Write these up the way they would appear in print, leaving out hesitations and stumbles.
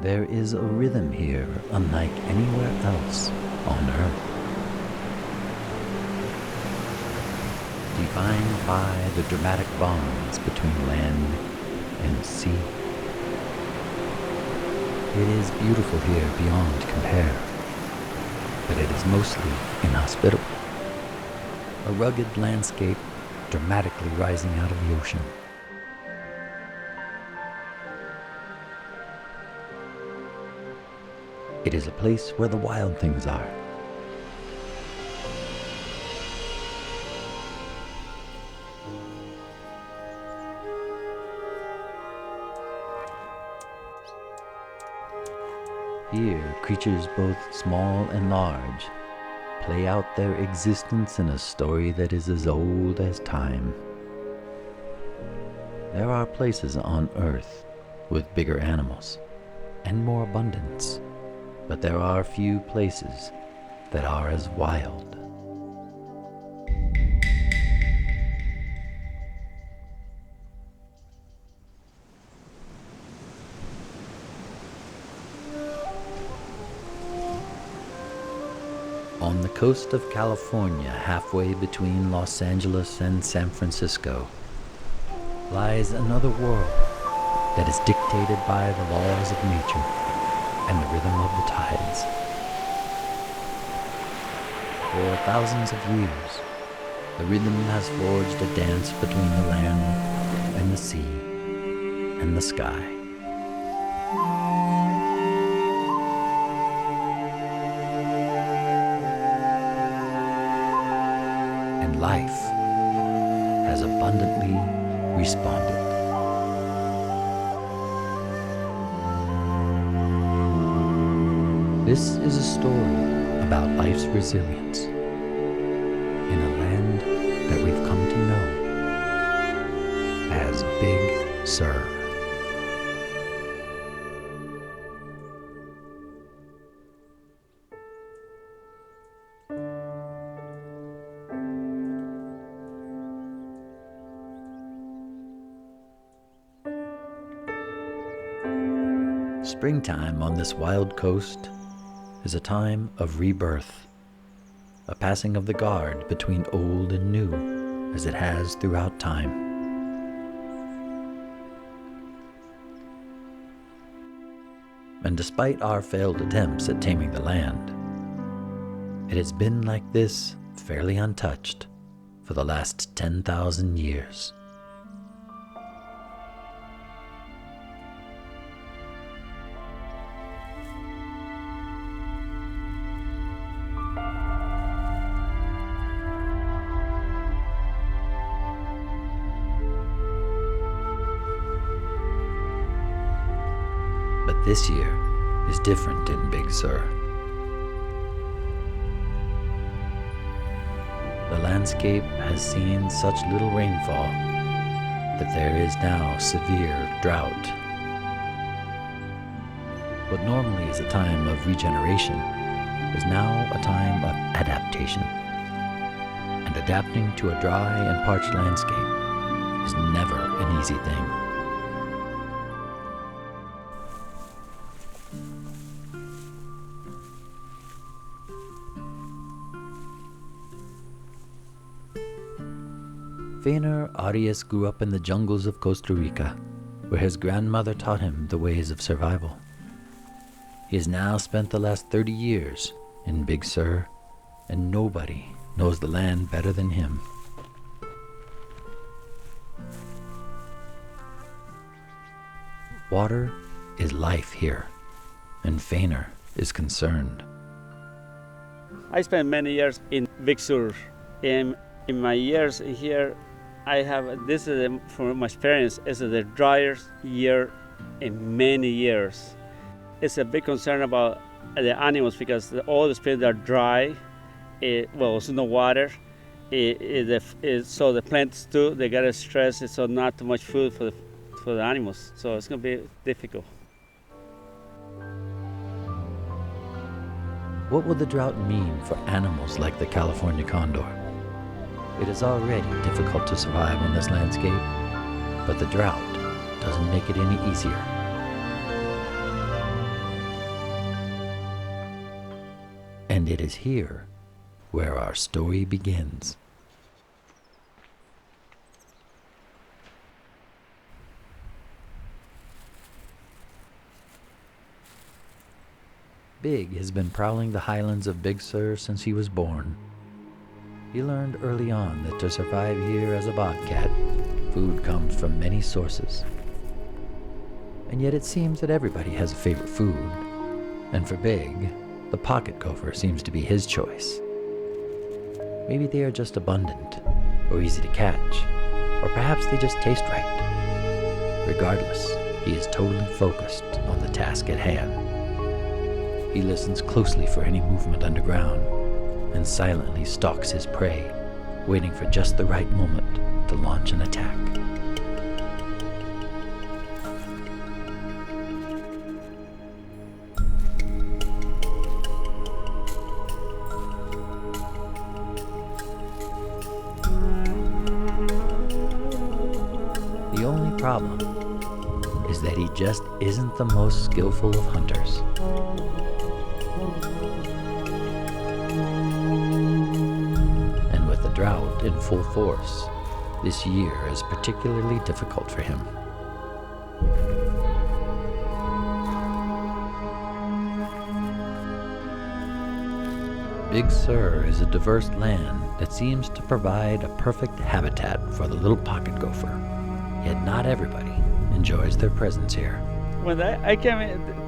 There is a rhythm here unlike anywhere else on Earth. Defined by the dramatic bonds between land and sea. It is beautiful here beyond compare, but it is mostly inhospitable. A rugged landscape dramatically rising out of the ocean. It is a place where the wild things are. Here, creatures both small and large play out their existence in a story that is as old as time. There are places on Earth with bigger animals and more abundance, but there are few places that are as wild. On the coast of California, halfway between Los Angeles and San Francisco, lies another world that is dictated by the laws of nature and the rhythm of the tides. For thousands of years, the rhythm has forged a dance between the land and the sea and the sky. And life has abundantly responded. This is a story about life's resilience in a land that we've come to know as Big Sur. Springtime on this wild coast is a time of rebirth, a passing of the guard between old and new as it has throughout time. And despite our failed attempts at taming the land, it has been like this, fairly untouched, for the last 10,000 years. But this year is different in Big Sur. The landscape has seen such little rainfall that there is now severe drought. What normally is a time of regeneration is now a time of adaptation. And adapting to a dry and parched landscape is never an easy thing. Feynner Arias grew up in the jungles of Costa Rica, where his grandmother taught him the ways of survival. He has now spent the last 30 years in Big Sur, and nobody knows the land better than him. Water is life here, and Feynner is concerned. I spent many years in Big Sur. In my years here, this is, from my experience, is the driest year in many years. It's a big concern about the animals because all the springs are dry. There's no water. So the plants too, they get stressed. So not too much food for the animals. So it's going to be difficult. What will the drought mean for animals like the California condor? It is already difficult to survive on this landscape, but the drought doesn't make it any easier. And it is here where our story begins. Big has been prowling the highlands of Big Sur since he was born. He learned early on that to survive here as a bobcat, food comes from many sources. And yet it seems that everybody has a favorite food, and for Big, the pocket gopher seems to be his choice. Maybe they are just abundant, or easy to catch, or perhaps they just taste right. Regardless, he is totally focused on the task at hand. He listens closely for any movement underground, and silently stalks his prey, waiting for just the right moment to launch an attack. The only problem is that he just isn't the most skillful of hunters. And with the drought in full force, this year is particularly difficult for him. Big Sur is a diverse land that seems to provide a perfect habitat for the little pocket gopher. Yet not everybody enjoys their presence here. When I came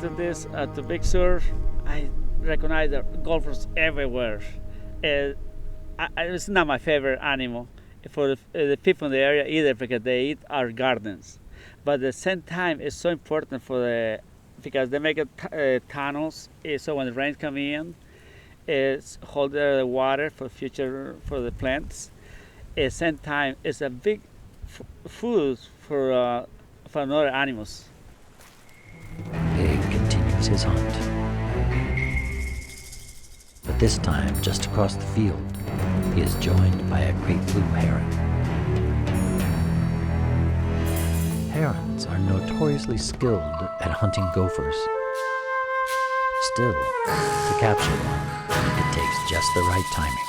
to this to Big Sur, I recognized there are gophers everywhere. It's not my favorite animal for the people in the area either, because they eat our gardens. But at the same time, it's so important because they make tunnels. So when the rain come in, it's hold the water for the plants. At the same time, it's a big food for other animals. Big continues his hunt. But this time, just across the field, he is joined by a great blue heron. Herons are notoriously skilled at hunting gophers. Still, to capture one, it takes just the right timing.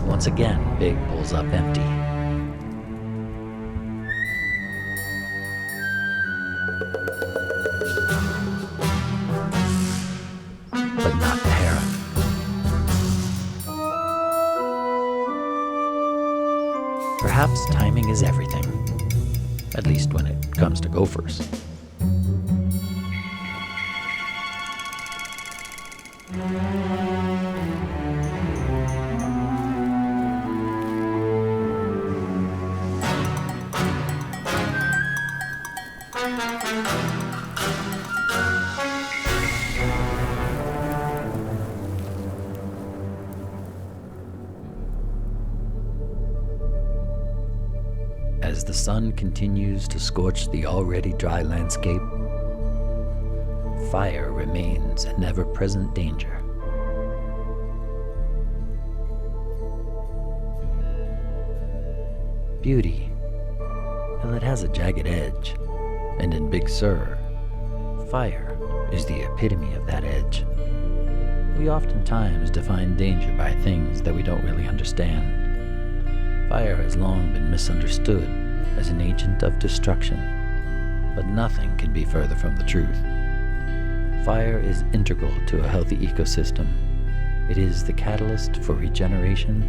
Once again, Big pulls up empty. But not the heron. Perhaps timing is everything, at least when it comes to gophers. As the sun continues to scorch the already dry landscape, fire remains an ever-present danger. Beauty, well, it has a jagged edge, and in Big Sur, fire is the epitome of that edge. We oftentimes define danger by things that we don't really understand. Fire has long been misunderstood as an agent of destruction, but nothing can be further from the truth. Fire is integral to a healthy ecosystem. It is the catalyst for regeneration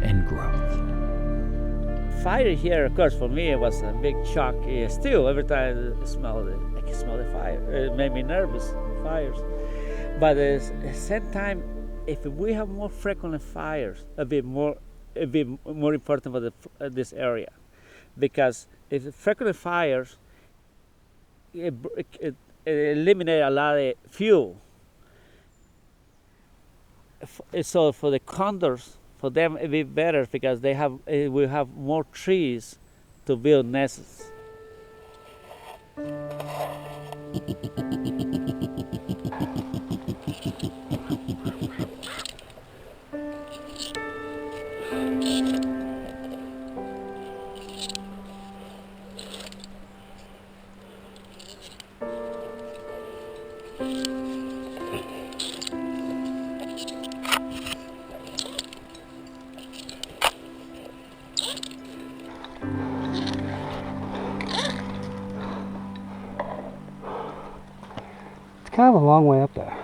and growth. Fire here, of course, for me it was a big shock. Still, every time I smell the fire. It made me nervous, fires. But at the same time, if we have more frequent fires, it'd be more important for this area, because if frequent fires, it eliminate a lot of fuel. So for the condors, For them, it will be better because they have will have more trees to build nests. It's kind of a long way up there.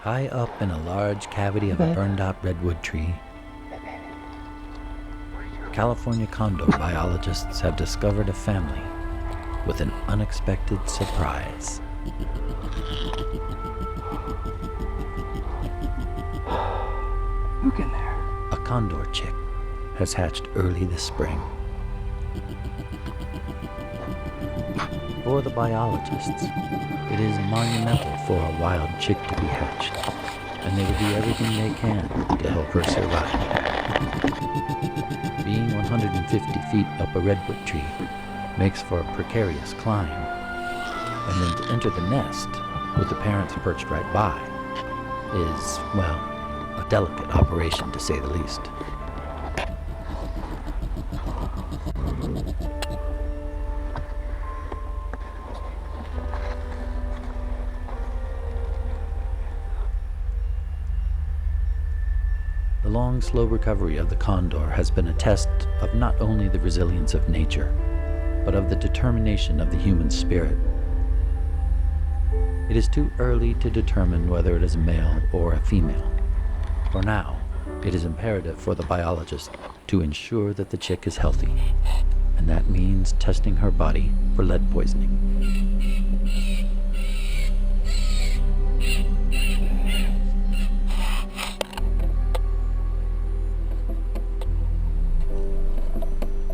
High up in a large cavity of a burned-out redwood tree, California condor biologists have discovered a family with an unexpected surprise. Look in there. A condor chick has hatched early this spring. For the biologists, it is monumental for a wild chick to be hatched, and they will do everything they can to help her survive. Being 150 feet up a redwood tree makes for a precarious climb, and then to enter the nest with the parents perched right by is, well, a delicate operation to say the least. The long, slow recovery of the condor has been a test of not only the resilience of nature, but of the determination of the human spirit. It is too early to determine whether it is a male or a female. For now, it is imperative for the biologist to ensure that the chick is healthy, and that means testing her body for lead poisoning.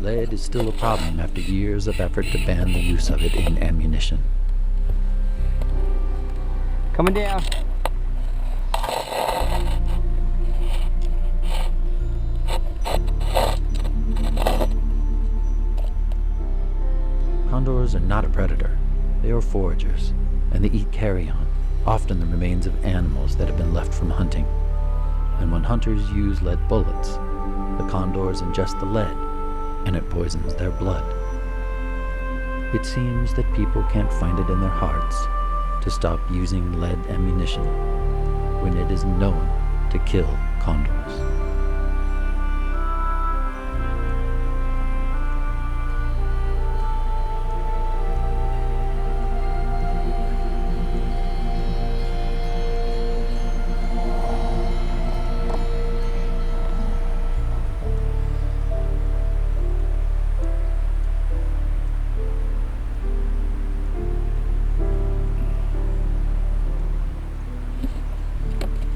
Lead is still a problem after years of effort to ban the use of it in ammunition. Coming down. Condors are not a predator. They are foragers, and they eat carrion, often the remains of animals that have been left from hunting. And when hunters use lead bullets, the condors ingest the lead, and it poisons their blood. It seems that people can't find it in their hearts to stop using lead ammunition when it is known to kill condors.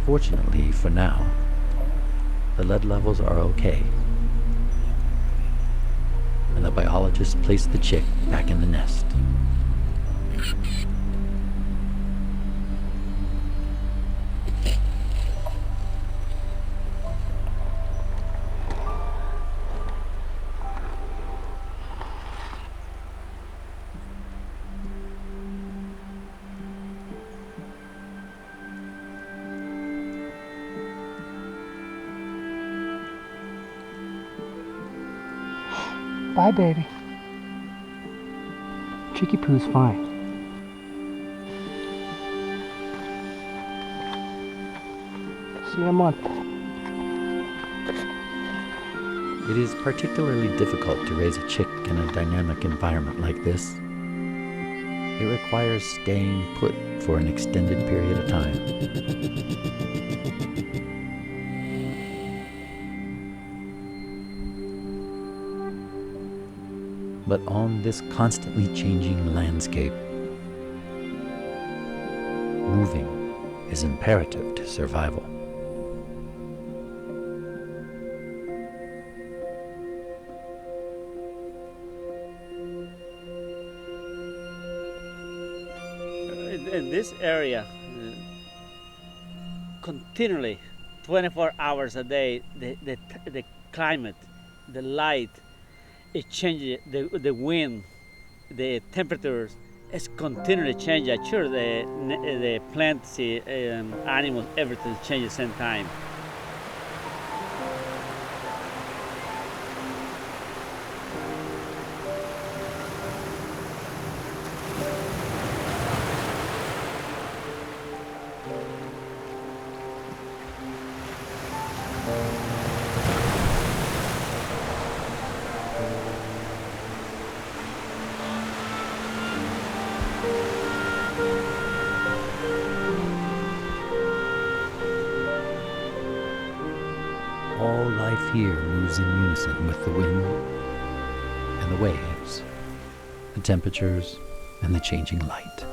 Fortunately for now, the lead levels are okay, and the biologist placed the chick back in the nest. Bye, baby. Chicky Poo's fine. See you in a month. It is particularly difficult to raise a chick in a dynamic environment like this. It requires staying put for an extended period of time. But on this constantly changing landscape, moving is imperative to survival. In this area, continually, 24 hours a day, the climate, the light, it changes, the wind, the temperatures, it's continually changing. Sure, the plants, animals, everything changes at the same time. All life here moves in unison with the wind and the waves, the temperatures and the changing light.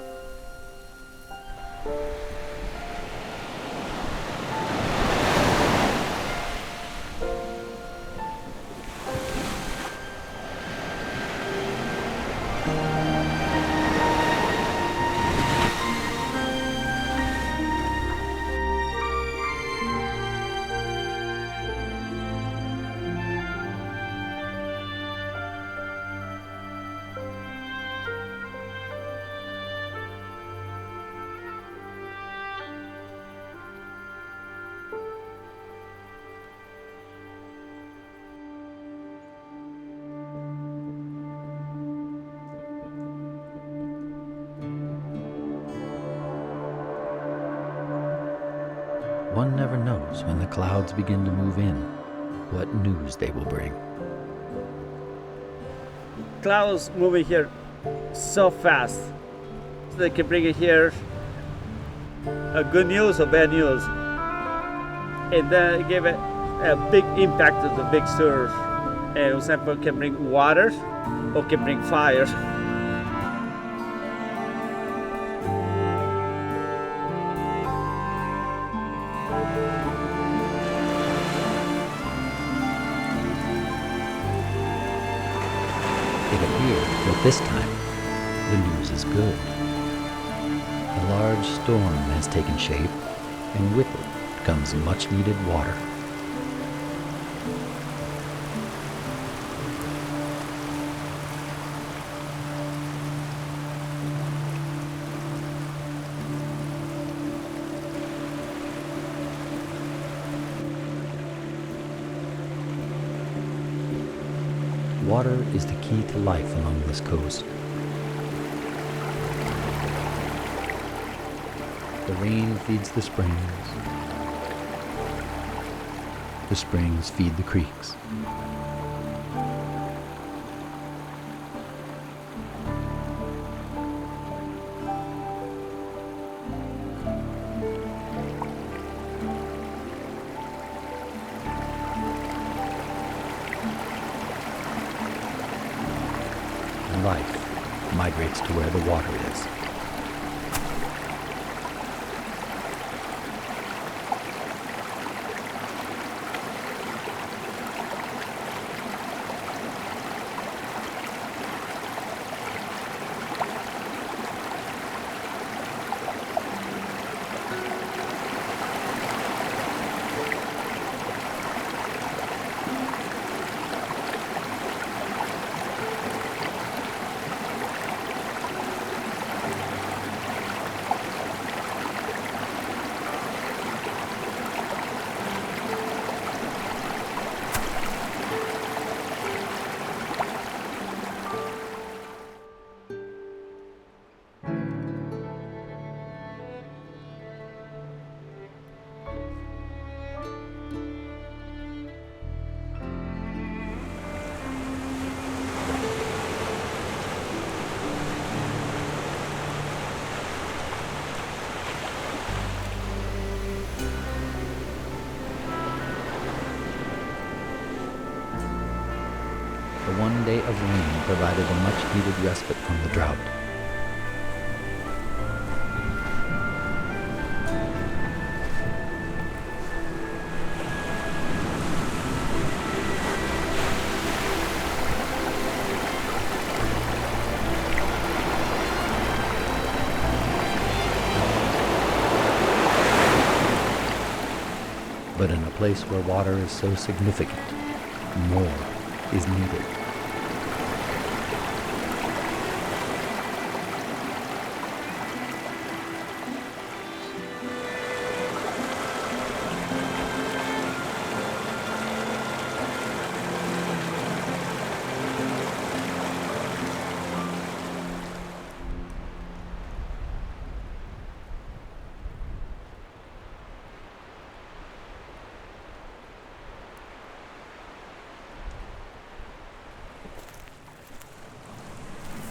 One never knows when the clouds begin to move in, what news they will bring. Clouds moving here so fast. They can bring it here a good news or bad news. And then give it a big impact to the Big Sur. And for example, can bring water or can bring fire. It appears that this time the news is good. A large storm has taken shape, and with it comes much needed water. Water is the key to life along this coast. The rain feeds the springs. The springs feed the creeks. Life migrates to where the water is. The one day of rain provided a much-needed respite from the drought. But in a place where water is so significant, more is needed.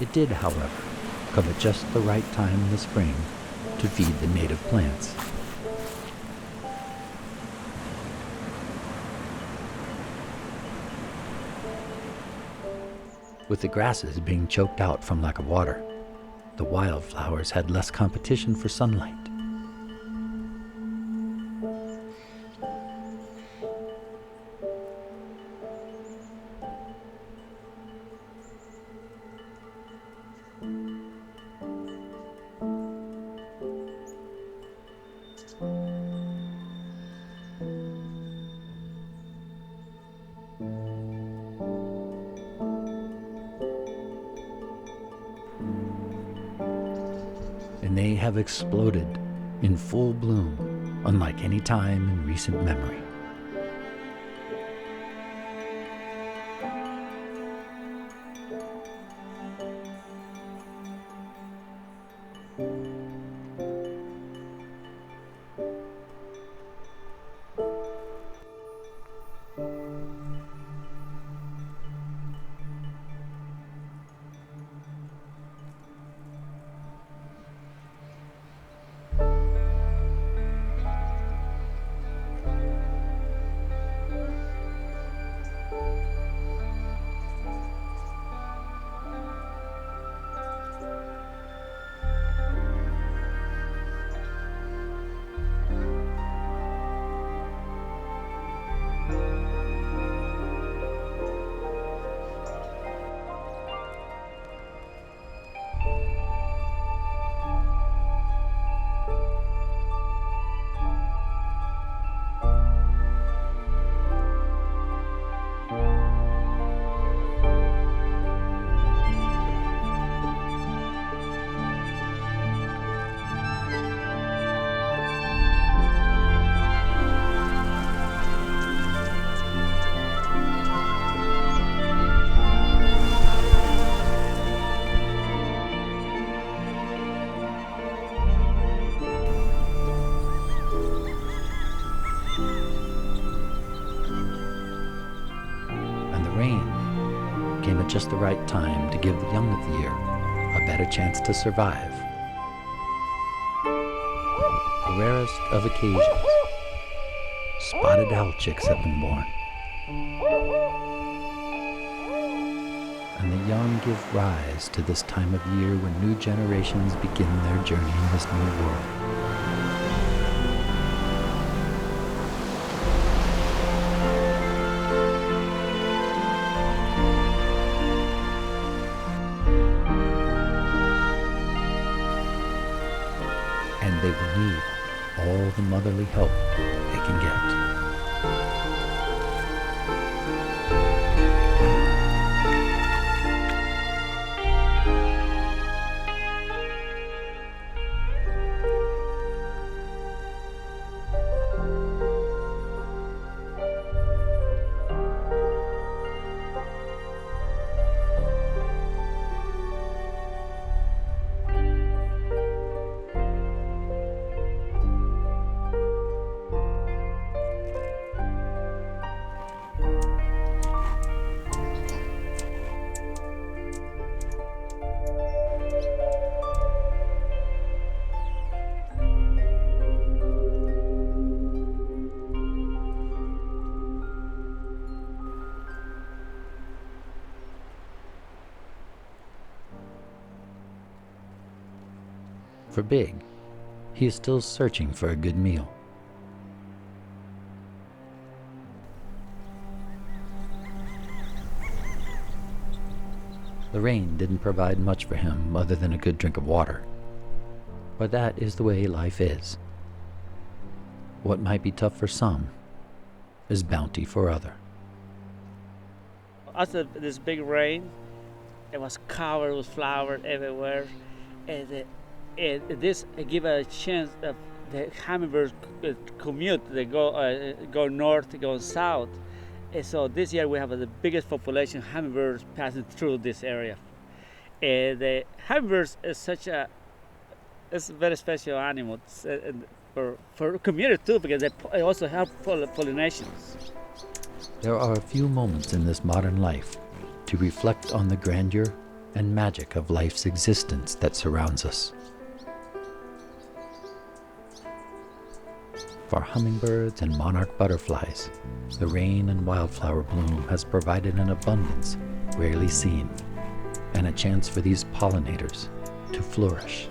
It did, however, come at just the right time in the spring to feed the native plants. With the grasses being choked out from lack of water, the wildflowers had less competition for sunlight. And they have exploded in full bloom, unlike any time in recent memory. Came at just the right time to give the young of the year a better chance to survive. The rarest of occasions, spotted owl chicks have been born. And the young give rise to this time of year when new generations begin their journey in this new world. And they will need all the motherly help they can get. For Big, he is still searching for a good meal. The rain didn't provide much for him other than a good drink of water. But that is the way life is. What might be tough for some is bounty for other. After this big rain, it was covered with flowers everywhere, and this give a chance of the hummingbirds commute. They go north, go south, and so this year we have the biggest population of hummingbirds passing through this area. And the hummingbirds is it's a very special animal for community too, because they also help pollinations. There are a few moments in this modern life to reflect on the grandeur and magic of life's existence that surrounds us. For hummingbirds and monarch butterflies, the rain and wildflower bloom has provided an abundance rarely seen, and a chance for these pollinators to flourish.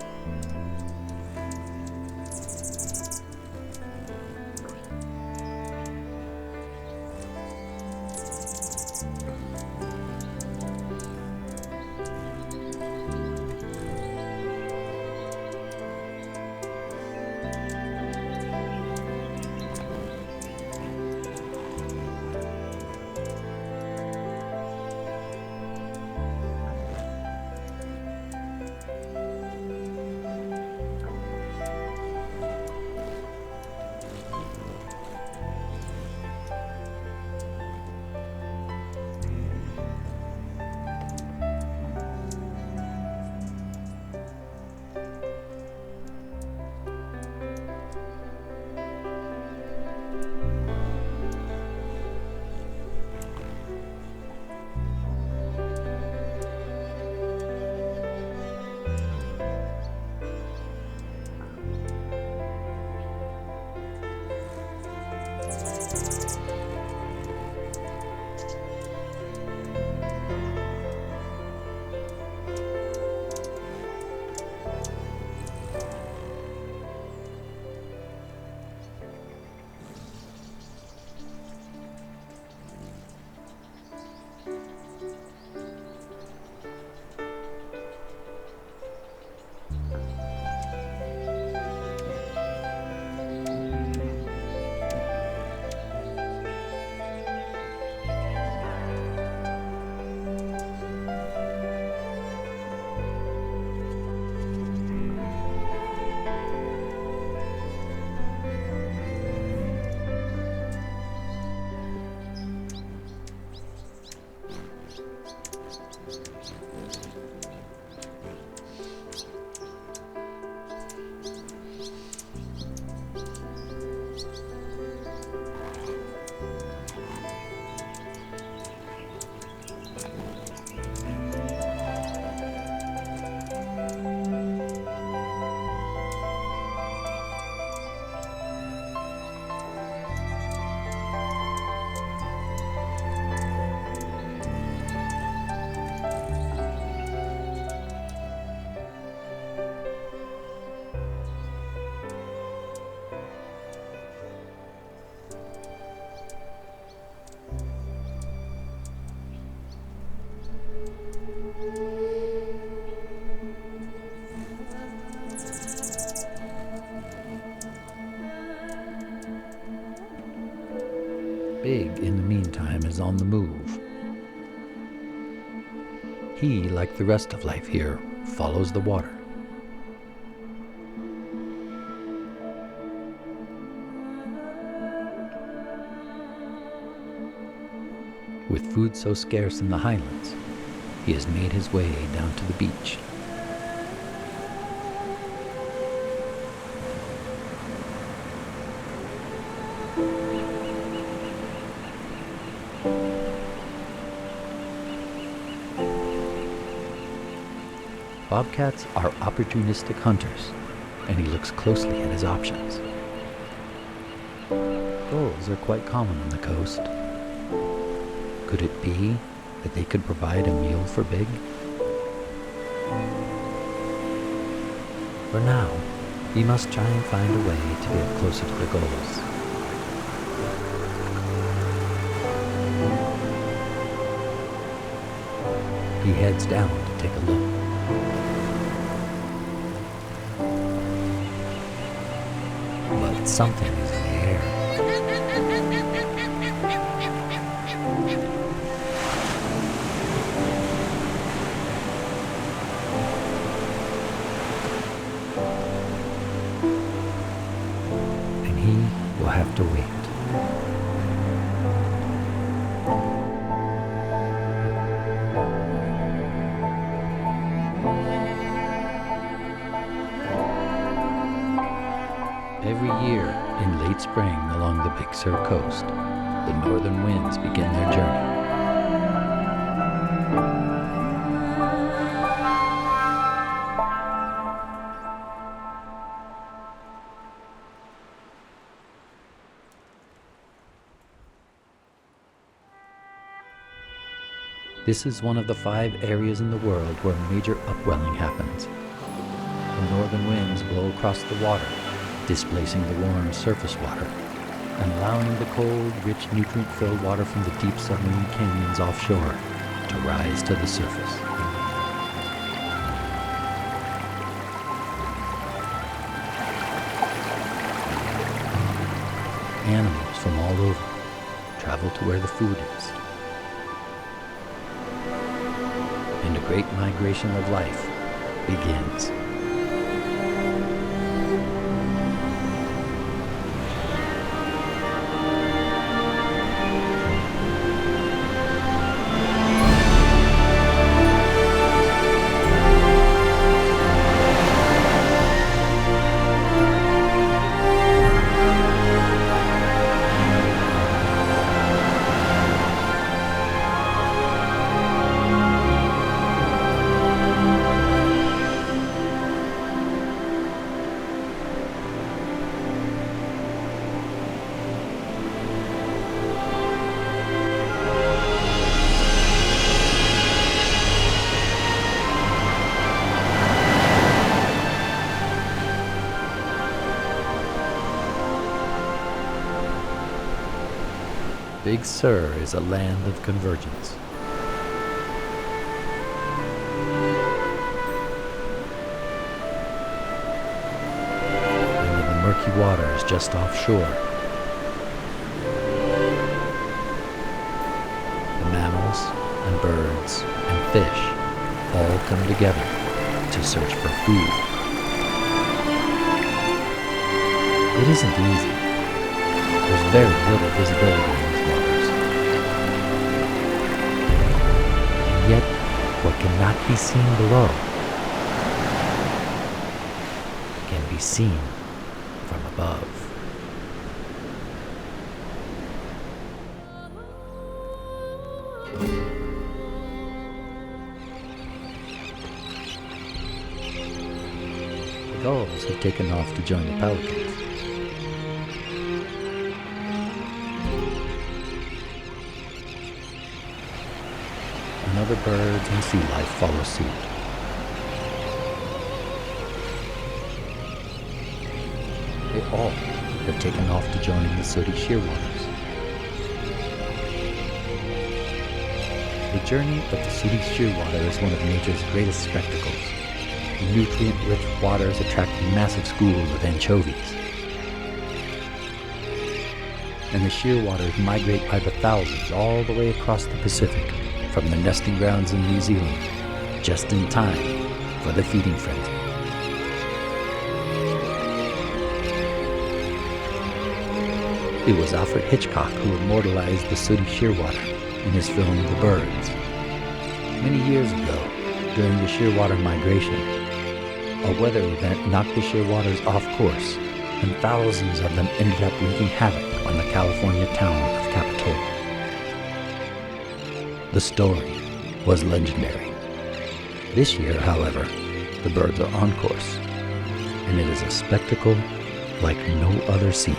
Big, in the meantime, is on the move. He, like the rest of life here, follows the water. With food so scarce in the highlands, he has made his way down to the beach. Bobcats are opportunistic hunters, and he looks closely at his options. Gulls are quite common on the coast. Could it be that they could provide a meal for Big? For now, he must try and find a way to get closer to the gulls. He heads down to take a look. But something is in the air. Every year, in late spring along the Big Sur coast, the northern winds begin their journey. This is one of the 5 areas in the world where major upwelling happens. The northern winds blow across the water, displacing the warm surface water, and allowing the cold, rich, nutrient-filled water from the deep submarine canyons offshore to rise to the surface. Animals from all over travel to where the food is. And a great migration of life begins. Big Sur is a land of convergence. And in the murky waters just offshore, the mammals and birds and fish all come together to search for food. It isn't easy. There's very little visibility in these waters. And yet, what cannot be seen below can be seen from above. The gulls have taken off to join the pelicans. And other birds and sea life follow suit. They all have taken off to join the sooty shearwaters. The journey of the sooty shearwater is one of nature's greatest spectacles. Nutrient-rich waters attract massive schools of anchovies. And the shearwaters migrate by the thousands all the way across the Pacific, from the nesting grounds in New Zealand, just in time for the feeding frenzy. It was Alfred Hitchcock who immortalized the sooty shearwater in his film The Birds. Many years ago, during the shearwater migration, a weather event knocked the shearwaters off course, and thousands of them ended up wreaking havoc on the California town of Capitola. The story was legendary. This year, however, the birds are on course, and it is a spectacle like no other seen.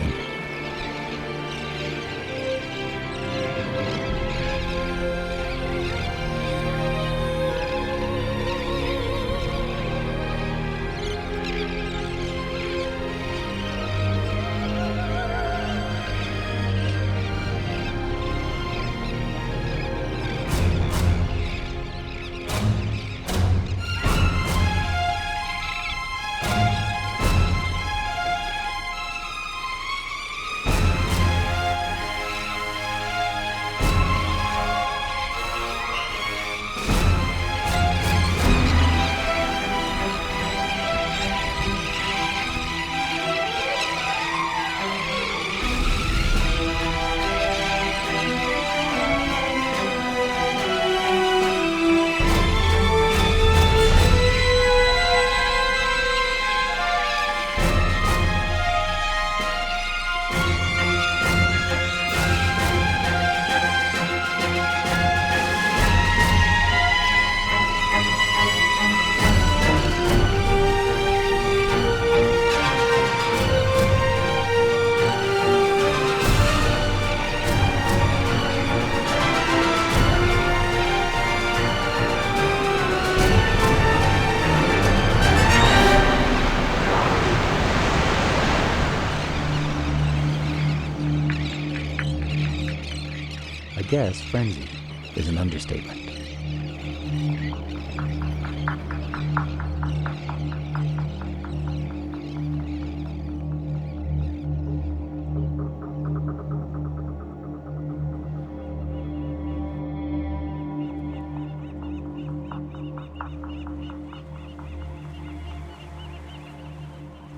guess frenzy is an understatement.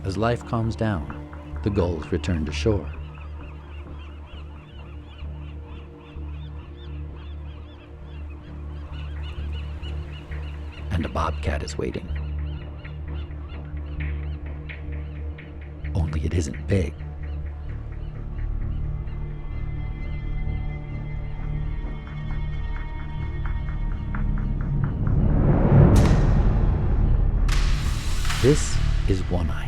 As life calms down, the gulls return to shore. And a bobcat is waiting. Only it isn't big. This is One-Eye.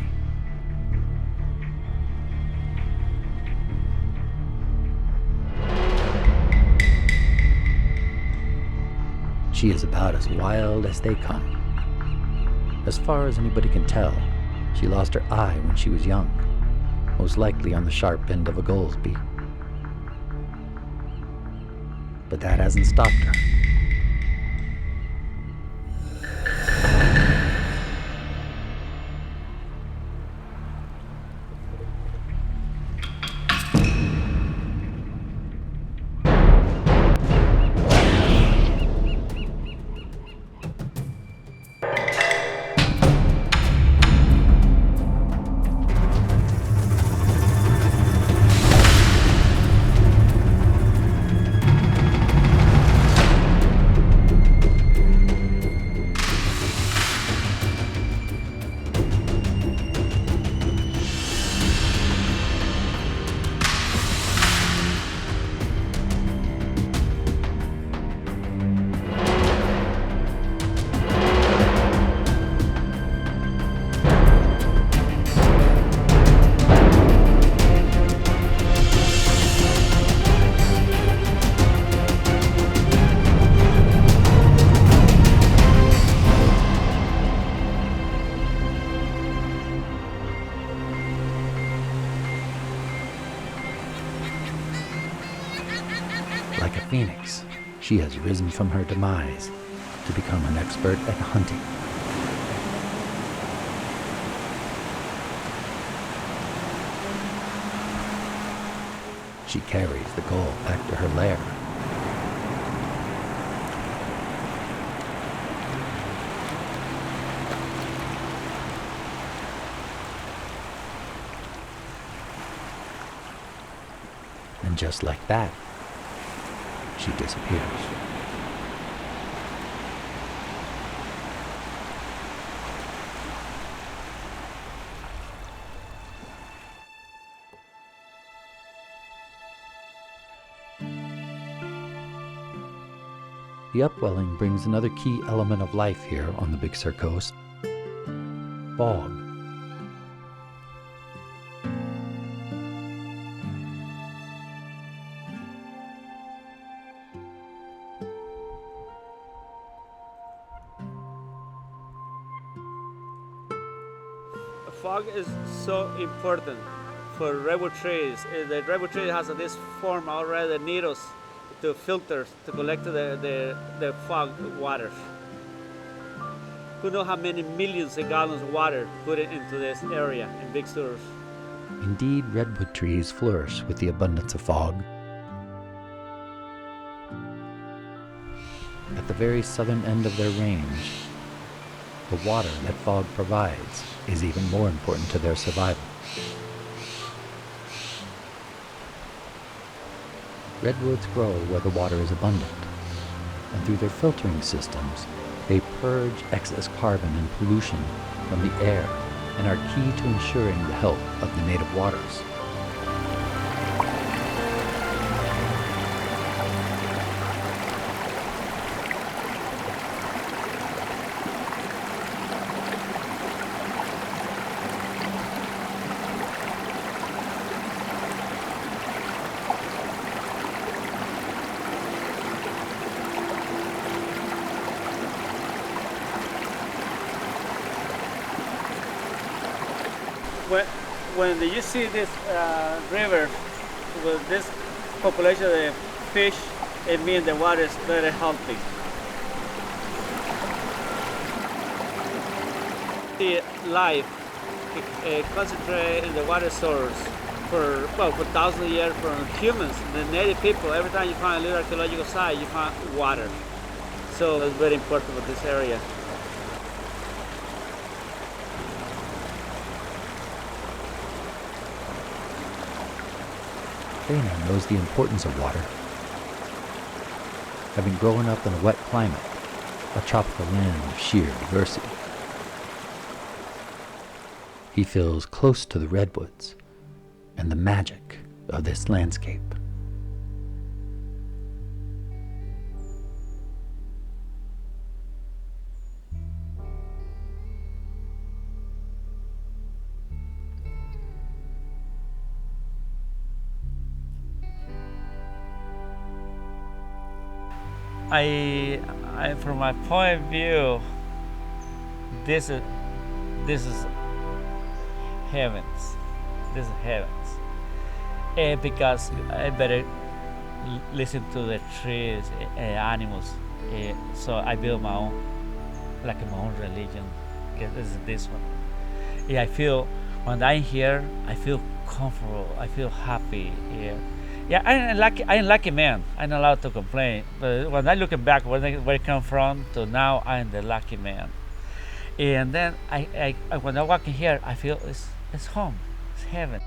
She is about as wild as they come. As far as anybody can tell, she lost her eye when she was young, most likely on the sharp end of a gull's beak. But that hasn't stopped her. Like a phoenix, she has risen from her demise to become an expert at hunting. She carries the gull back to her lair. And just like that, she disappears. The upwelling brings another key element of life here on the Big Sur coast: fog. Fog is so important for redwood trees. The redwood tree has this form already, the needles to filter, to collect the fog water. Who knows how many millions of gallons of water put it into this area in Big Sur. Indeed, redwood trees flourish with the abundance of fog. At the very southern end of their range, the water that fog provides is even more important to their survival. Redwoods grow where the water is abundant, and through their filtering systems, they purge excess carbon and pollution from the air and are key to ensuring the health of the native waters. When you see this river with this population of fish it means the water is very healthy. The life concentrated in the water source for thousands of years from humans, the native people. Every time you find a little archaeological site, you find water. So it's very important for this area. Feynner knows the importance of water. Having grown up in a wet climate, a tropical land of sheer diversity, he feels close to the redwoods and the magic of this landscape. From my point of view, this is heavens. This is heavens. Because I better listen to the trees and animals. So I build my own, my own religion. This is this one. I feel when I'm here, I feel comfortable. I feel happy here. Yeah, I'm a lucky man. I'm not allowed to complain. But when I look back where I come from to now, I'm the lucky man. And then when I walk in here, I feel it's home. It's heaven.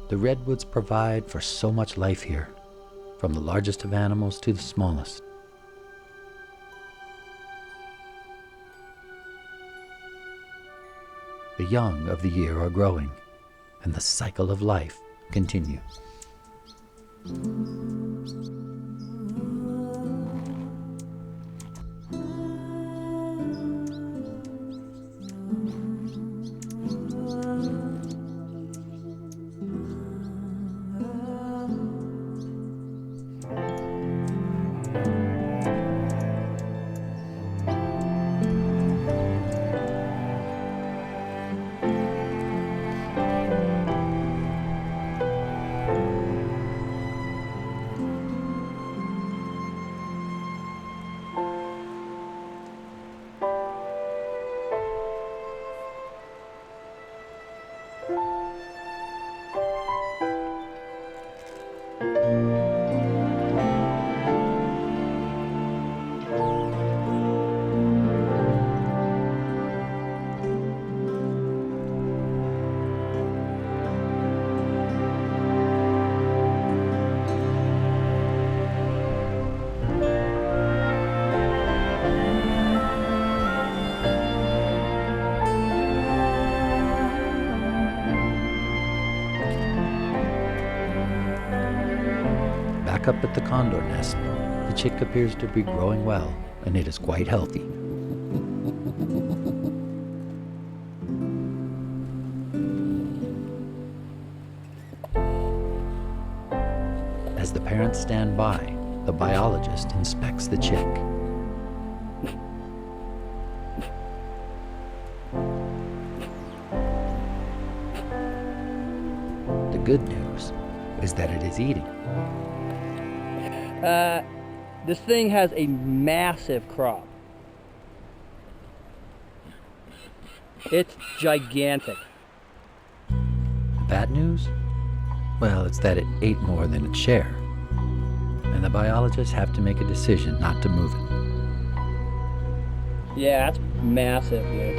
The redwoods provide for so much life here, from the largest of animals to the smallest. The young of the year are growing, and the cycle of life continues. Up at the condor nest, the chick appears to be growing well, and it is quite healthy. As the parents stand by, the biologist inspects the chick. The good news is that it is eating. This thing has a massive crop. It's gigantic. The bad news? Well, it's that it ate more than its share. And the biologists have to make a decision not to move it. Yeah, that's massive, dude.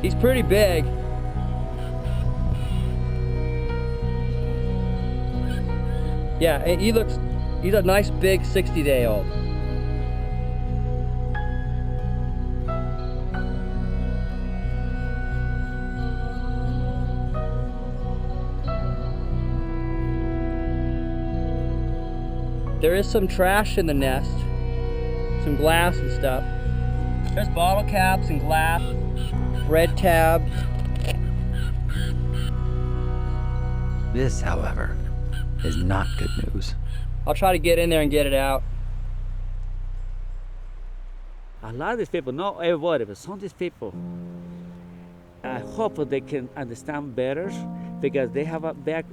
He's pretty big. Yeah, he's a nice big 60-day-old. There is some trash in the nest, some glass and stuff. There's bottle caps and glass, bread tabs. This, however, is not good news. I'll try to get in there and get it out. A lot of these people, not everybody, but some of these people, I hope they can understand better because they have a bad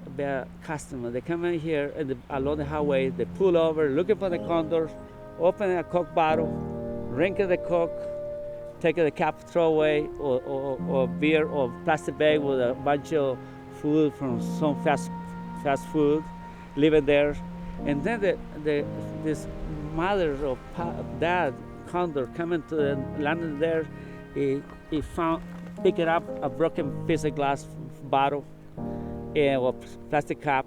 customer. They come in here and along the highway, they pull over, looking for the condors, open a Coke bottle, drink the Coke, take the cap, throw away, or beer or plastic bag with a bunch of food from some fast food, leave it there. And then this mother or dad condor coming to the landing there, he picked up a broken piece of glass bottle and a plastic cup.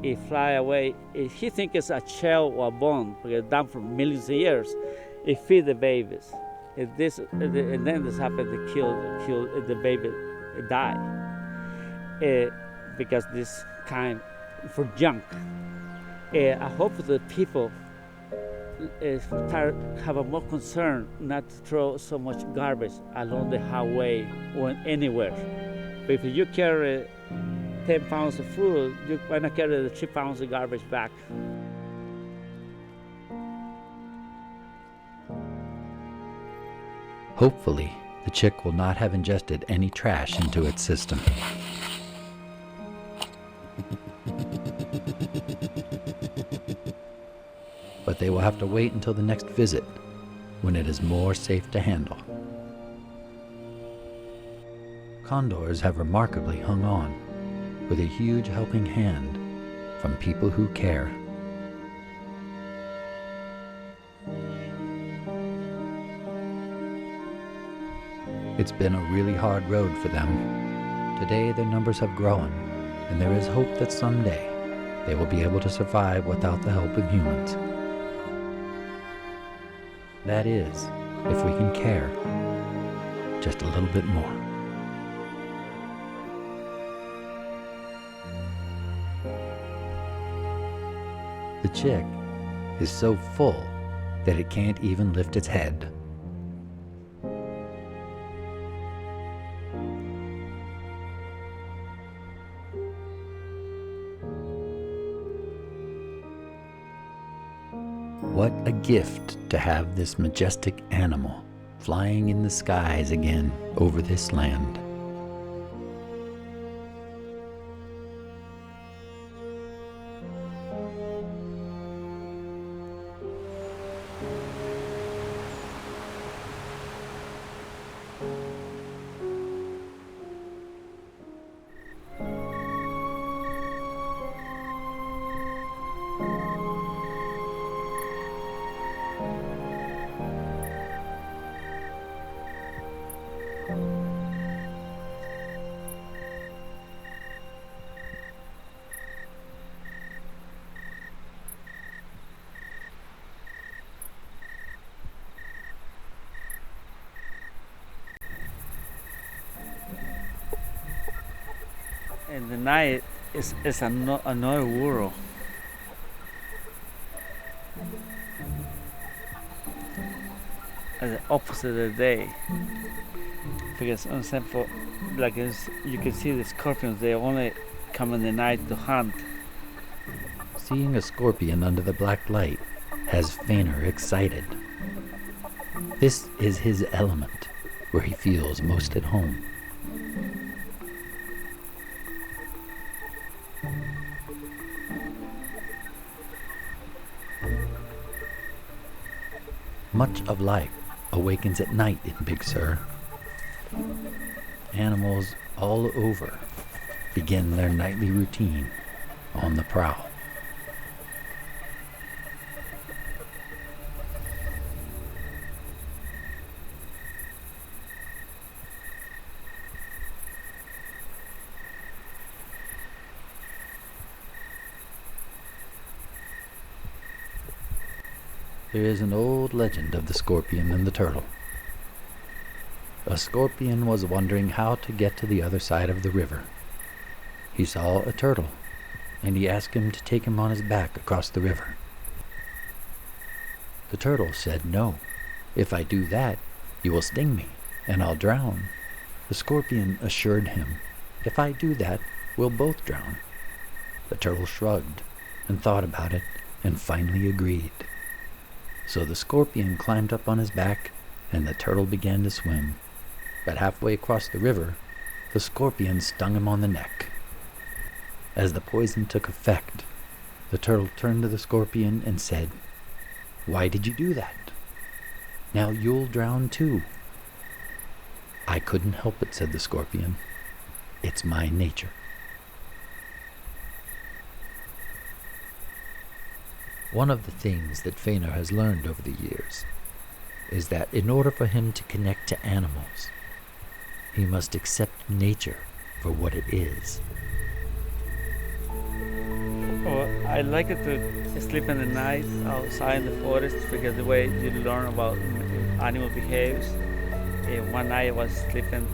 He fly away. He thinks it's a shell or a bone because it's done for millions of years. He feed the babies. And then this happened to kill the baby, die because this kind for junk. I hope the people have a more concern not to throw so much garbage along the highway or anywhere. But if you carry 10 pounds of food, you might not carry the 3 pounds of garbage back. Hopefully, the chick will not have ingested any trash into its system. But they will have to wait until the next visit, when it is more safe to handle. Condors have remarkably hung on, with a huge helping hand from people who care. It's been a really hard road for them. Today their numbers have grown, and there is hope that someday they will be able to survive without the help of humans. That is, if we can care just a little bit more. The chick is so full that it can't even lift its head. What a gift to have this majestic animal flying in the skies again over this land. And the night is another world. As the opposite of the day. Because, for example, like you can see the scorpions, they only come in the night to hunt. Seeing a scorpion under the black light has Feynner excited. This is his element, where he feels most at home. Much of life awakens at night in Big Sur. Animals all over begin their nightly routine on the prowl. There is an old legend of the scorpion and the turtle. A scorpion was wondering how to get to the other side of the river. He saw a turtle, and he asked him to take him on his back across the river. The turtle said, "No. If I do that, you will sting me, and I'll drown." The scorpion assured him, "If I do that, we'll both drown." The turtle shrugged and thought about it and finally agreed. So the scorpion climbed up on his back and the turtle began to swim. But halfway across the river, the scorpion stung him on the neck. As the poison took effect, the turtle turned to the scorpion and said, "Why did you do that? Now you'll drown too." "I couldn't help it," said the scorpion. "It's my nature." One of the things that Feynner has learned over the years is that in order for him to connect to animals, he must accept nature for what it is. Oh, I like it to sleep in the night outside in the forest because the way you learn about animal behaves. One night I was sleeping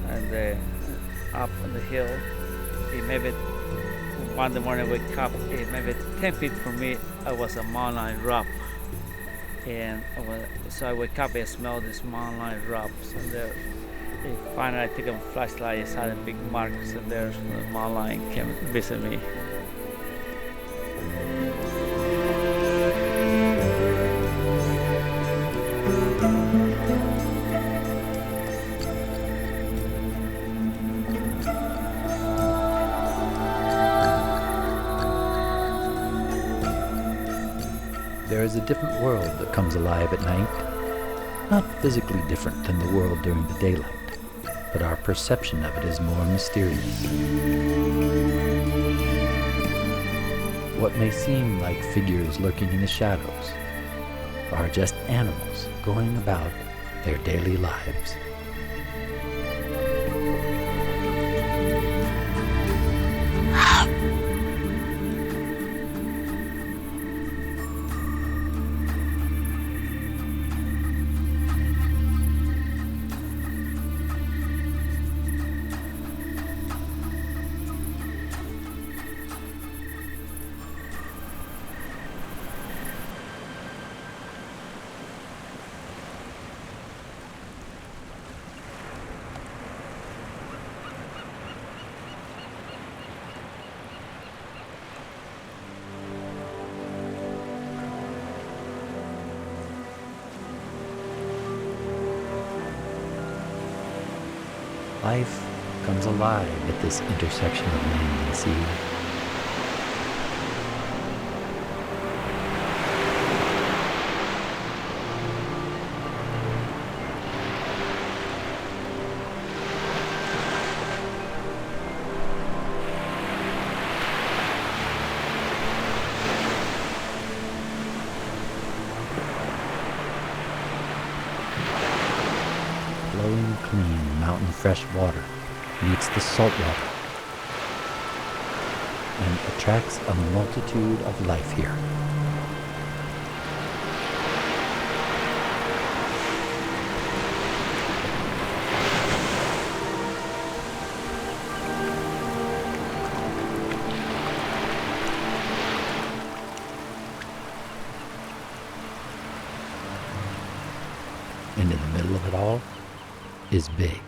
up on the hill. Maybe one morning I wake up. Maybe 10 feet from me, I was a mountain rock, and so I wake up and smell this mountain rocks, and there. Finally, I took a flashlight. I saw the big marks, and there's the mountain lion came visit me. There is a different world that comes alive at night, not physically different than the world during the daylight, but our perception of it is more mysterious. What may seem like figures lurking in the shadows are just animals going about their daily lives. Life comes alive at this intersection of land and sea. Flowing, clean, mountain fresh water meets the salt water and attracts a multitude of life here. And in the middle of it all is big.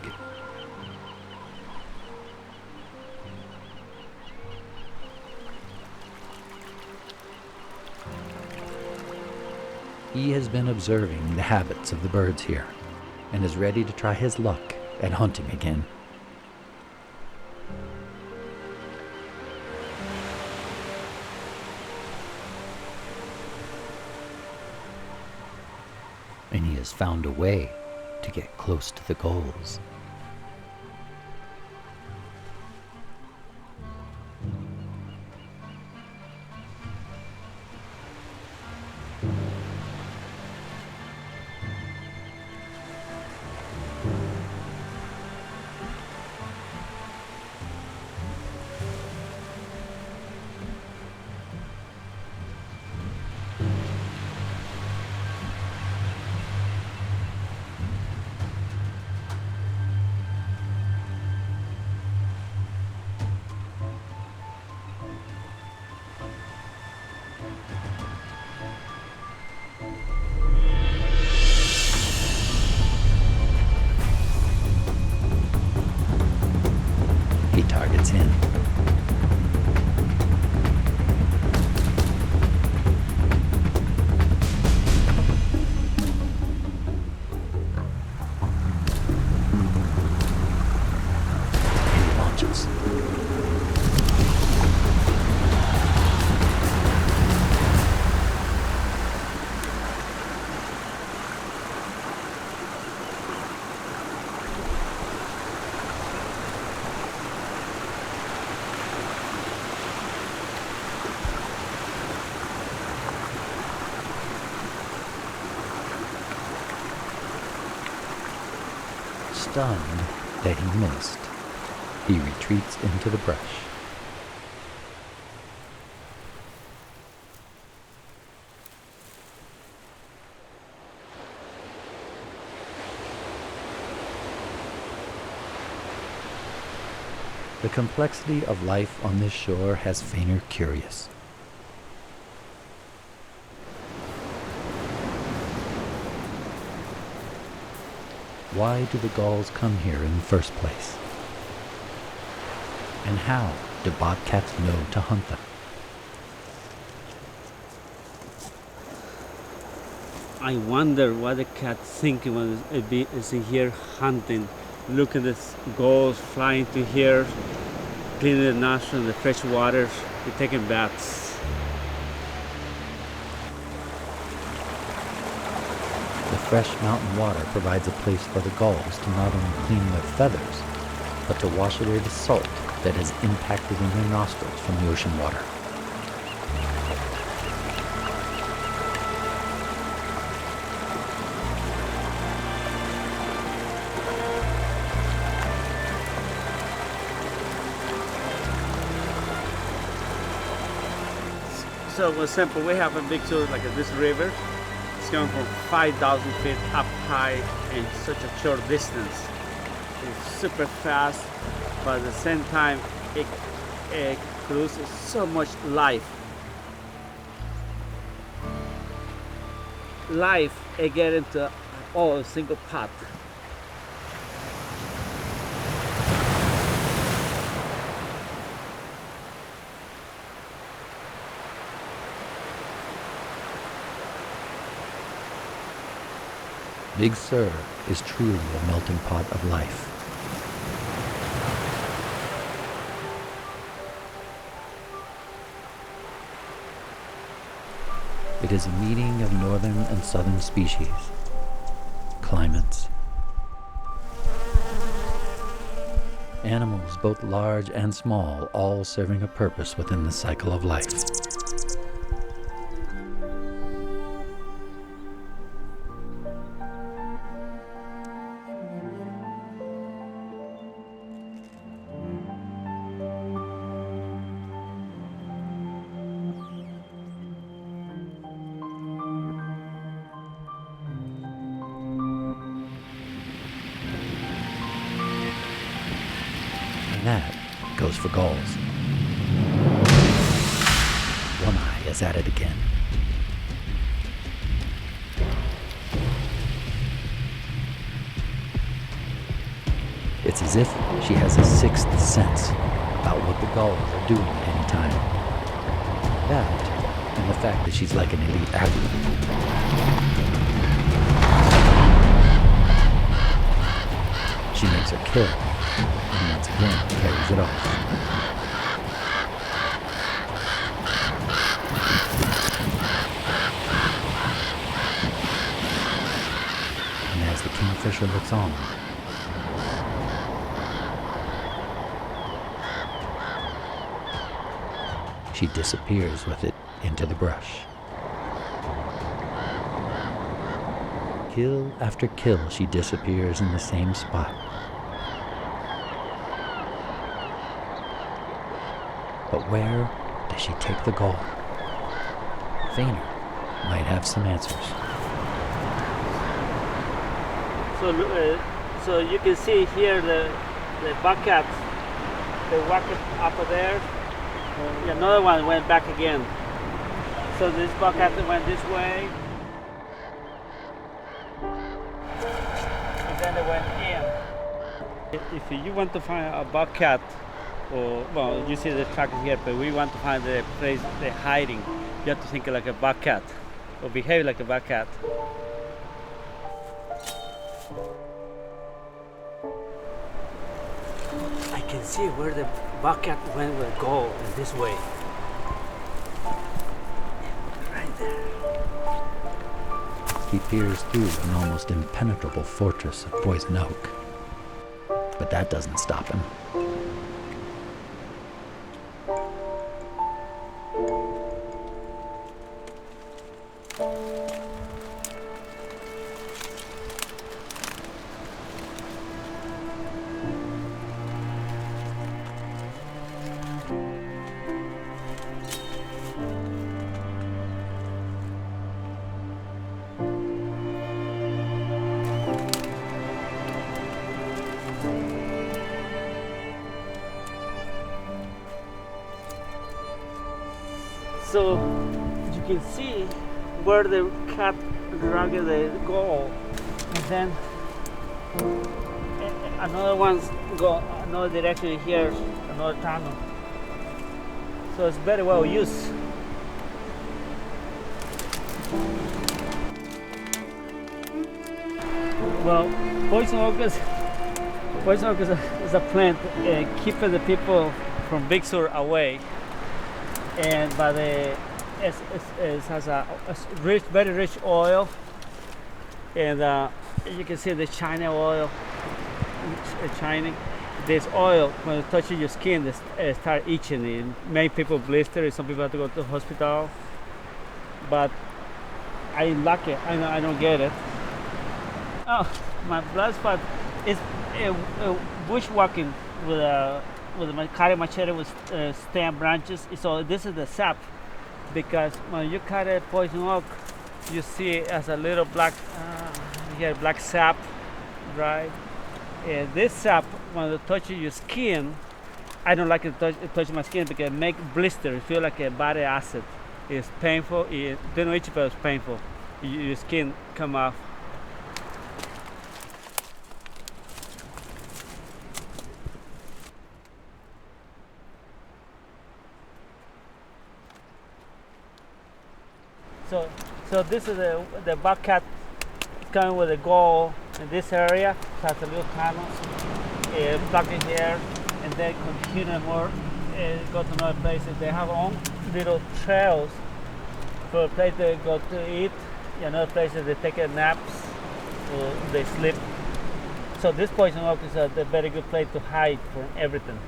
He has been observing the habits of the birds here and is ready to try his luck at hunting again. And he has found a way to get close to the goals. watches. Stunned that he missed, he retreats into the brush. The complexity of life on this shore has Feynner curious. Why do the gulls come here in the first place? And how do bobcats know to hunt them? I wonder what the cat thinking when is here hunting. Look at this gulls flying to here, cleaning the nostrils in the fresh waters, they're taking baths. The fresh mountain water provides a place for the gulls to not only clean their feathers, but to wash away the salt that has impacted in their nostrils from the ocean water. So for example, we have a Big Sur like this river. It's going from 5,000 feet up high in such a short distance. It's super fast, but at the same time, it produces so much life. It gets into all a single pot. Big Sur is truly a melting pot of life. It is a meeting of northern and southern species, climates, animals both large and small, all serving a purpose within the cycle of life. That goes for gulls. One eye is at it again. It's as if she has a sixth sense about what the gulls are doing at any time. That, and the fact that she's like an elite athlete. She makes her kill. And once again carries it off. And as the kingfisher looks on, she disappears with it into the brush. Kill after kill, she disappears in the same spot. But where does she take the gull? Feynner might have some answers. So you can see here the bobcats. They walk up there. Another one went back again. So this bobcat went this way. And then they went in. If you want to find a bobcat, or well, you see the track here, but we want to find the place they're hiding. You have to think like a bobcat, or behave like a bobcat. I can see where the bobcat went will go this way. Right there. He peers through an almost impenetrable fortress of poison oak. But that doesn't stop him. So you can see where the cat dragged the goal, and then another one's go another direction here, another tunnel. So it's very well used. Well, poison oak is a plant keeping the people from Big Sur away. But it has a rich, very rich oil, and you can see the China oil shining. This oil, when it touches your skin, it start itching. It make people blister. Some people have to go to the hospital. But I lucky. I don't get it. Oh, my blood spot is bushwalking with my cutting machete with stem branches. So this is the sap, because when you cut a poison oak, you see it as a little black, black sap, right? And this sap, when it touches your skin, I don't like it touch my skin because it make blister. It feel like a body acid. It's painful. It don't itch, but it's painful. Your skin come off. So this is the bobcat coming with a goal in this area. It has a little tunnel, plug in here, and then continue more and go to another places. They have own little trails for a place they go to eat, and other places they take naps, or they sleep. So this poison oak is a very good place to hide from everything.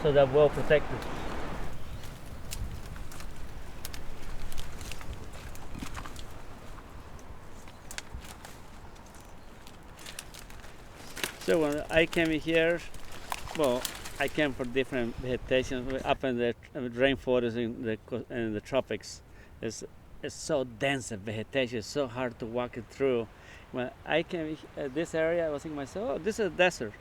So they're well protected. So when I came here, well, I came for different vegetation up in the rainforest in the tropics. It's so dense of vegetation, it's so hard to walk it through. When I came this area, I was thinking to myself, oh, this is a desert.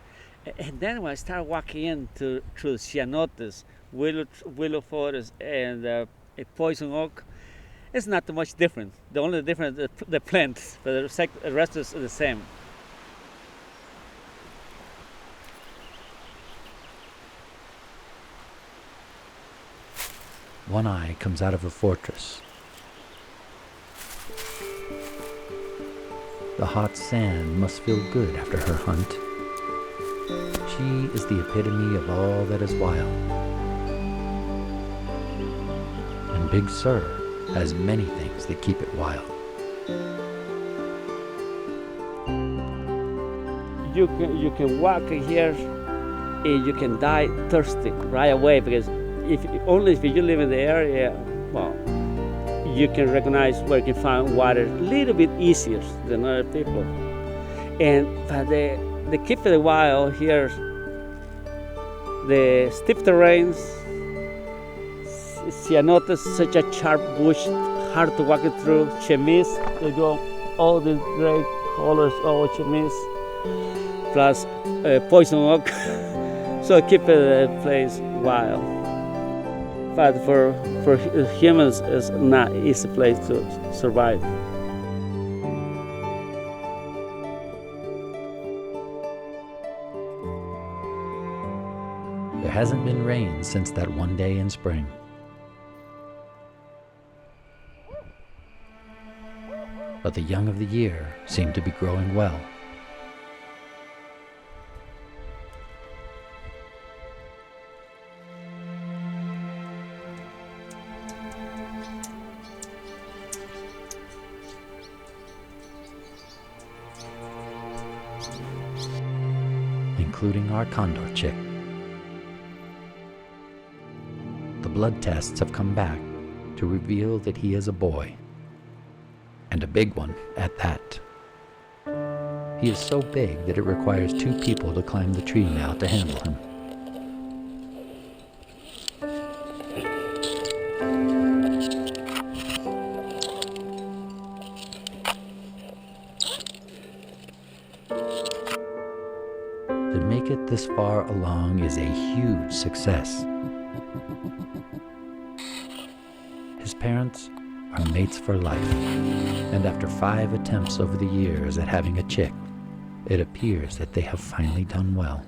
And then when I started walking through cyanotes, willow forest, and a poison oak, it's not too much different. The only difference is the plants, but the rest is the same. One Eye comes out of a fortress. The hot sand must feel good after her hunt. She is the epitome of all that is wild. And Big Sur has many things that keep it wild. You can walk here and you can die thirsty right away, because if you live in the area, well, you can recognize where you can find water a little bit easier than other people. But they keep it wild here. The steep terrains, cyanotes, such a sharp bush, hard to walk it through. Chemise, they go all the great colors, all chemise, plus poison oak. So keep the place wild. But for humans, it's not an easy place to survive. There hasn't been rain since that one day in spring. But the young of the year seem to be growing well. including our condor chick. The blood tests have come back to reveal that he is a boy, and a big one at that. He is so big that it requires 2 people to climb the tree now to handle him. To make it this far along is a huge success. His parents are mates for life, and after 5 attempts over the years at having a chick, it appears that they have finally done well.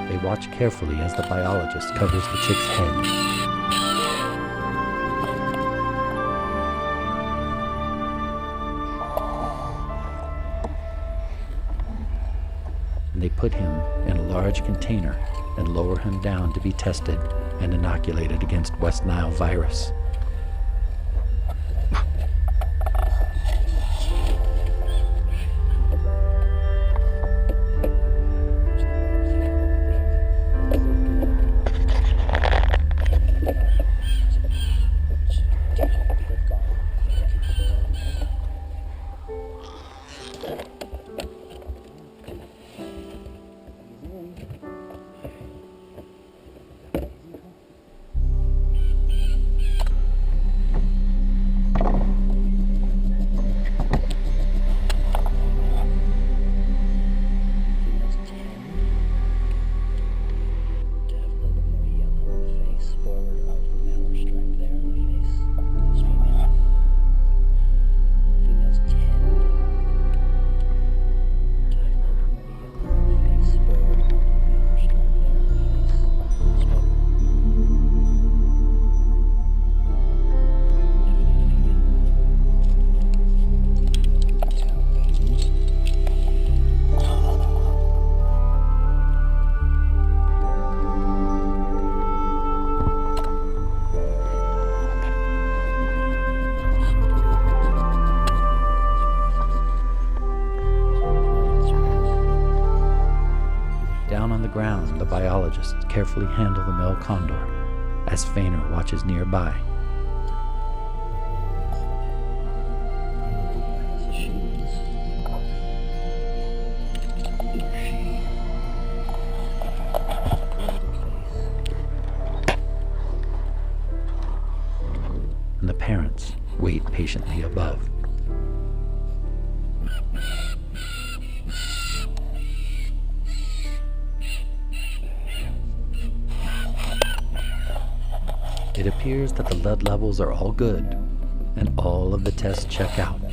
They watch carefully as the biologist covers the chick's head. And they put him in a large container and lower him down to be tested and inoculated against West Nile virus. Ground, the biologists carefully handle the male condor as Feynner watches nearby. And the parents wait patiently above. It appears that the lead levels are all good, and all of the tests check out. We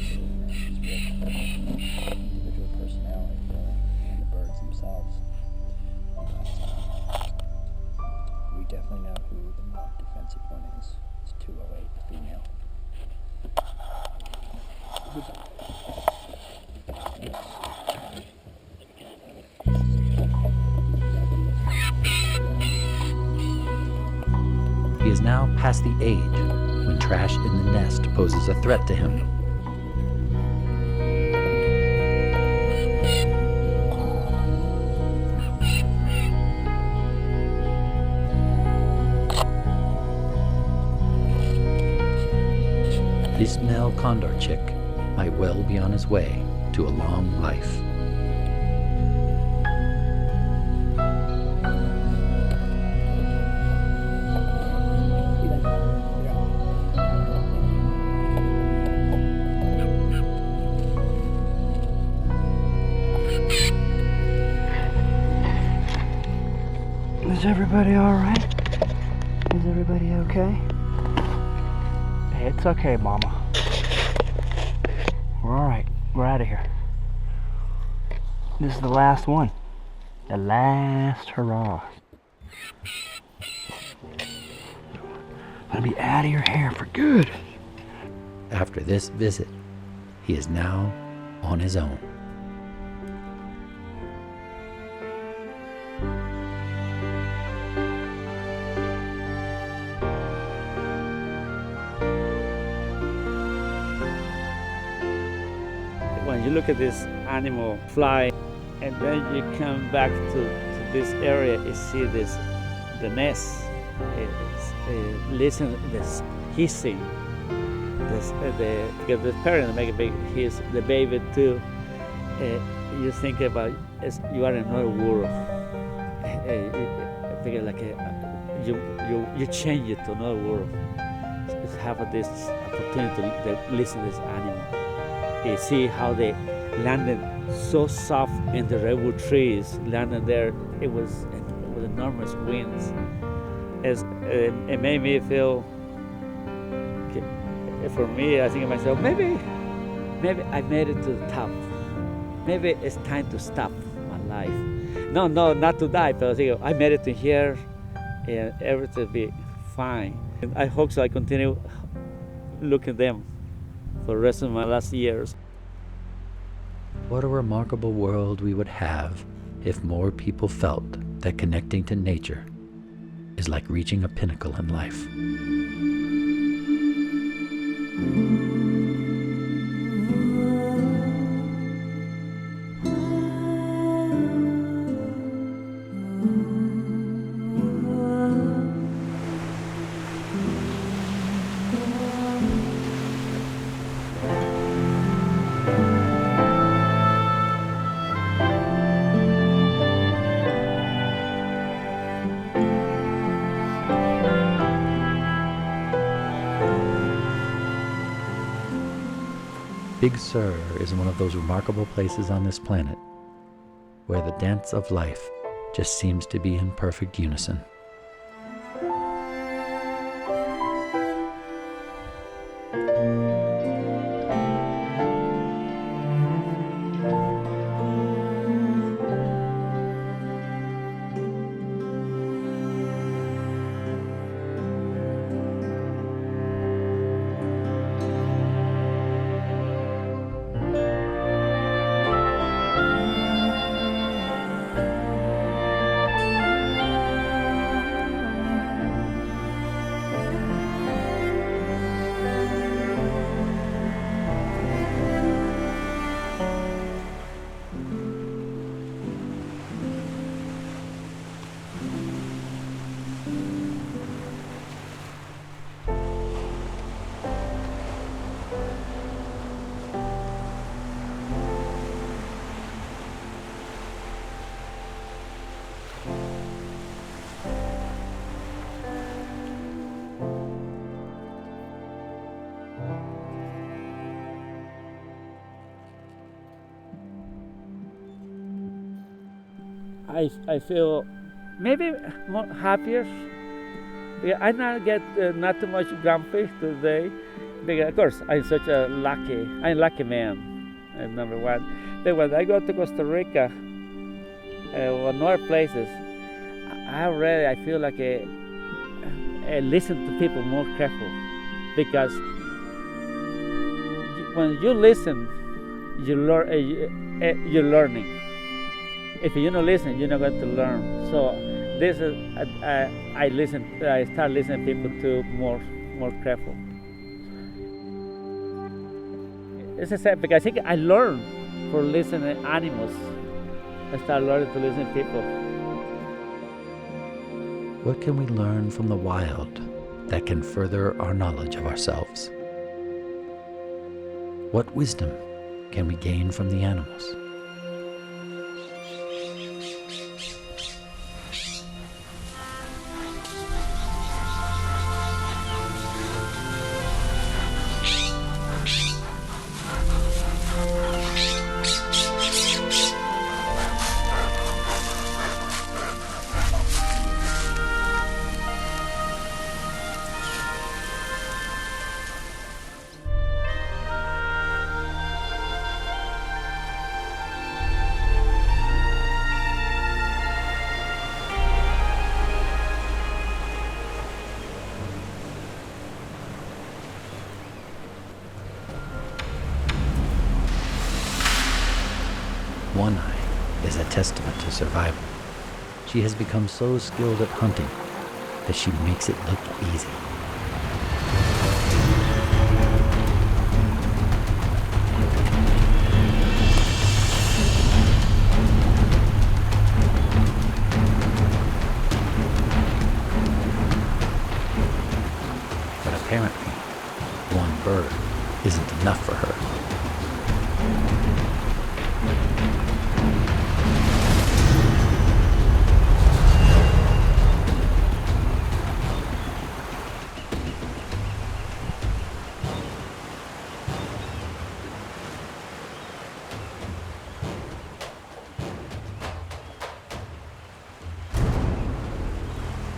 definitely know who the more defensive one is. It's 208, the female. He is now past the age when trash in the nest poses a threat to him. This male condor chick might well be on his way to a long life. Is everybody all right? Is everybody okay? Hey, it's okay, Mama. We're all right. We're out of here. This is the last one. The last hurrah. Gonna be out of your hair for good. After this visit, he is now on his own. When you look at this animal fly, and then you come back to this area, you see the nest. Listen this hissing. Because the parent make a big hiss, the baby too. You think about you are in another world. You change it to another world. Just have this opportunity to listen to this animal. You see how they landed so soft in the redwood trees, landed there. It was with enormous winds. It made me feel. For me, I think to myself, maybe I made it to the top. Maybe it's time to stop my life. No, not to die, but I think I made it to here, and everything will be fine. And I hope so. I continue looking at them for the rest of my last years. What a remarkable world we would have if more people felt that connecting to nature is like reaching a pinnacle in life. Big Sur is one of those remarkable places on this planet where the dance of life just seems to be in perfect unison. I feel maybe more happier. Yeah, I not get not too much grumpy today, because of course I'm such a lucky man, number one. But when I go to Costa Rica or other places, I feel like I listen to people more careful, because when you listen, you learn. You're learning. If you don't listen, you're not going to learn. So this is I start listening to people too more careful. It's a sad, because I think I learn for listening to animals. I start learning to listen to people. What can we learn from the wild that can further our knowledge of ourselves? What wisdom can we gain from the animals? testament to survival. She has become so skilled at hunting that she makes it look easy. But apparently, one bird isn't enough for her.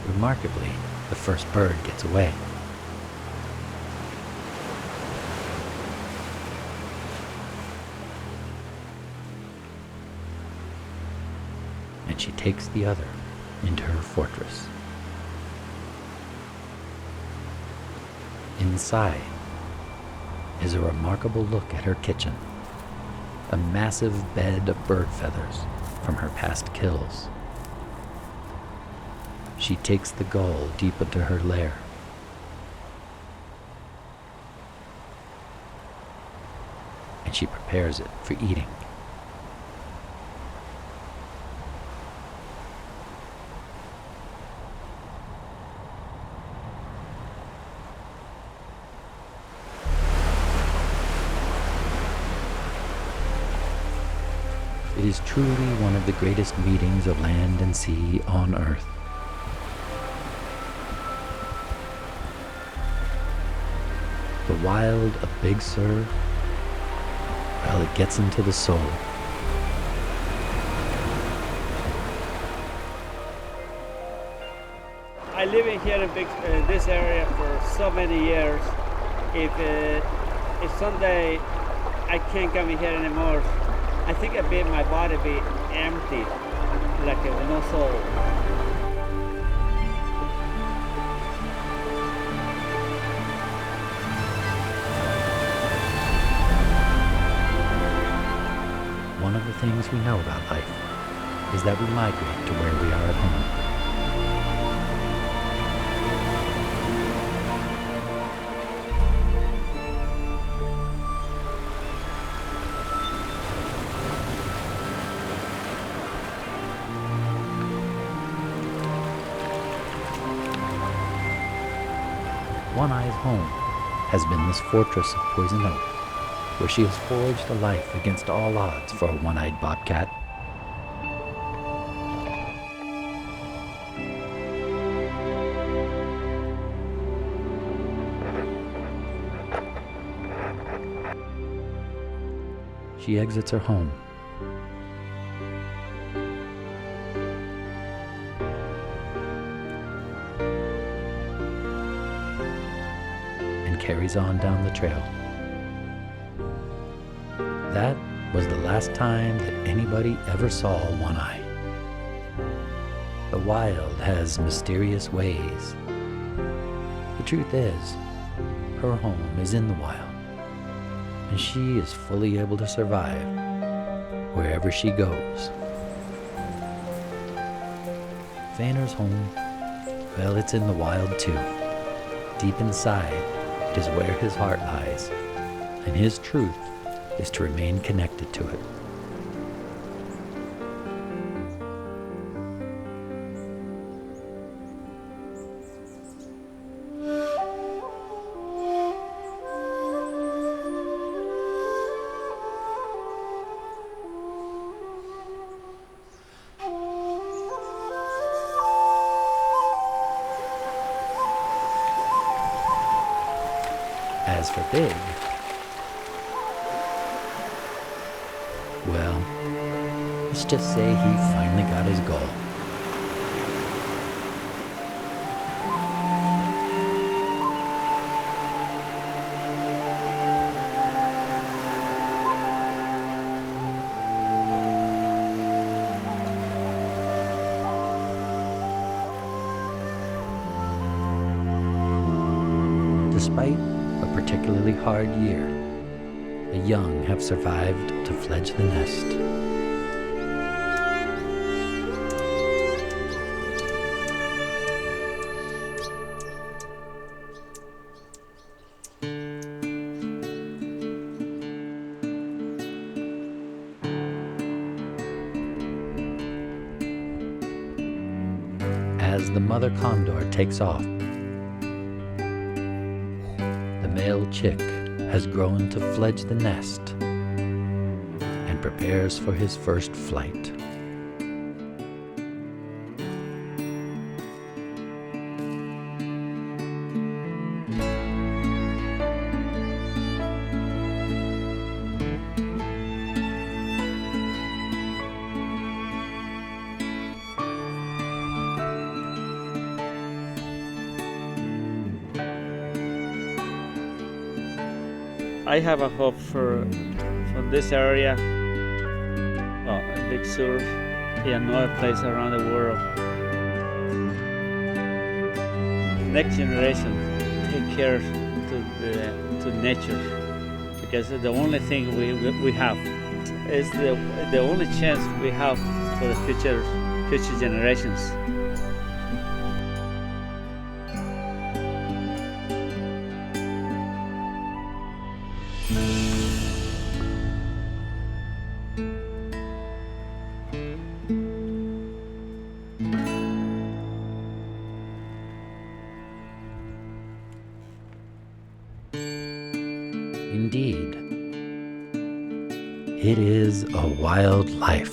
Remarkably, the first bird gets away. And she takes the other into her fortress. Inside is a remarkable look at her kitchen, a massive bed of bird feathers from her past kills. She takes the gull deep into her lair. And she prepares it for eating. It is truly one of the greatest meetings of land and sea on Earth. The wild of Big Sur, well, it gets into the soul. I live in here in this area for so many years. If someday I can't come in here anymore, I think my body be empty, like no soul. One of the things we know about life is that we migrate to where we are at home. One-Eye's home has been this fortress of poison oak, where she has forged a life against all odds for a one-eyed bobcat. She exits her home. And carries on down the trail. That was the last time that anybody ever saw One-Eye. The wild has mysterious ways. The truth is, her home is in the wild, and she is fully able to survive wherever she goes. Feynner's home, well, it's in the wild too. Deep inside, it is where his heart lies, and his truth is to remain connected to it. As for Big, well, let's just say he finally got his goal. Despite a particularly hard year, the young have survived to fledge the nest. As the mother condor takes off, the male chick has grown to fledge the nest and prepares for his first flight. I have a hope for this area, Big Sur, and other places around the world. Next generation take care to nature, because the only thing we have is the only chance we have for the future generations. Indeed, it is a wild life.